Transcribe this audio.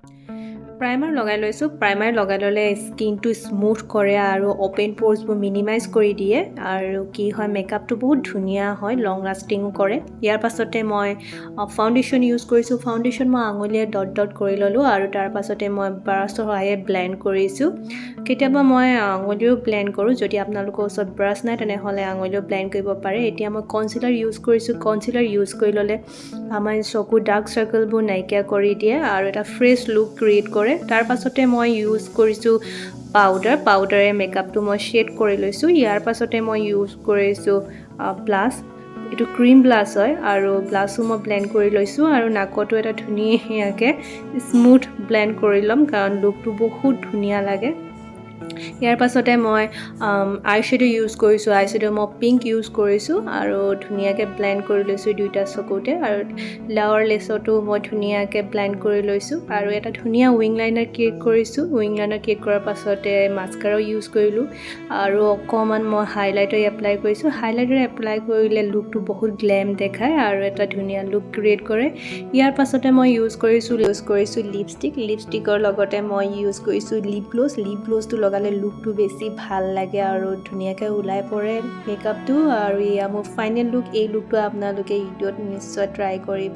Primer লগাই লৈছোঁ। Primer লগাই ল'লে স্কিনটো স্মুথ কৰে আৰু অ'পেন প'ৰ্ছবোৰ মিনিমাইজ কৰি দিয়ে আৰু কি হয় মেকআপটো বহুত ধুনীয়া হয়, লং লাষ্টিঙো কৰে। ইয়াৰ পাছতে মই ফাউণ্ডেশ্যন ইউজ কৰিছোঁ। ফাউণ্ডেশ্যন মই আঙুলিয়ে ডট ডট কৰি ল'লোঁ আৰু তাৰ পাছতে মই ব্ৰাছৰ সহায়ে ব্লেণ্ড কৰিছোঁ। কেতিয়াবা মই আঙুলিও ব্লেণ্ড কৰোঁ। যদি আপোনালোকৰ ওচৰত ব্ৰাছ নাই তেনেহ'লে আঙুলিও ব্লেণ্ড কৰিব পাৰে। এতিয়া মই কনচিলাৰ ইউজ কৰিছোঁ। কনচিলাৰ ইউজ কৰি ল'লে আমাৰ চকুৰ ডাৰ্ক চাৰ্কলবোৰ নাইকিয়া কৰি দিয়ে আৰু এটা ফ্ৰেছ লুক ক্ৰিয়েট কৰে। তাৰ পাছতে মই ইউজ কৰিছোঁ পাউডাৰে মেকআপটো মই শ্বেড কৰি লৈছোঁ। ইয়াৰ পাছতে মই ইউজ কৰিছোঁ ব্লাছ। এইটো ক্ৰীম ব্লাছ হয় আৰু ব্লাছো মই ব্লেণ্ড কৰি লৈছোঁ আৰু নাকতো এটা ধুনীয়াকৈ স্মুথ ব্লেণ্ড কৰি ল'ম কাৰণ লুকটো বহুত ধুনীয়া লাগে। ইয়াৰ পাছতে মই আই শ্বেডো ইউজ কৰিছোঁ। আই শ্বেডো মই পিংক ইউজ কৰিছোঁ আৰু ধুনীয়াকৈ ব্লেণ্ড কৰি লৈছোঁ দুইটা চকুতে আৰু লাৱাৰ লেছতো মই ধুনীয়াকৈ ব্লেণ্ড কৰি লৈছোঁ আৰু এটা ধুনীয়া উইং লাইনাৰ ক্ৰিয়েট কৰিছোঁ। উইং লাইনাৰ ক্ৰিয়েট কৰাৰ পাছতে মাস্কাৰাও ইউজ কৰিলোঁ আৰু অকণমান মই হাইলাইটাৰ এপ্লাই কৰিছোঁ। হাইলাইটাৰ এপ্লাই কৰিলে লুকটো বহুত গ্লেম দেখায় আৰু এটা ধুনীয়া লুক ক্ৰিয়েট কৰে। ইয়াৰ পাছতে মই ইউজ কৰিছোঁ লিপষ্টিক। লিপষ্টিকৰ লগতে মই ইউজ কৰিছোঁ লিপ গ্ল'ছ। লিপ গ্ল'ছটো লগালে লুকটো বেছি ভাল লাগে আৰু ধুনীয়াকৈ ওলাই পৰে মেকআপটো আৰু এয়া মোৰ ফাইনেল লুক। এই লুকটো আপোনালোকে ভিডিঅ'ত নিশ্চয় ট্ৰাই কৰিব।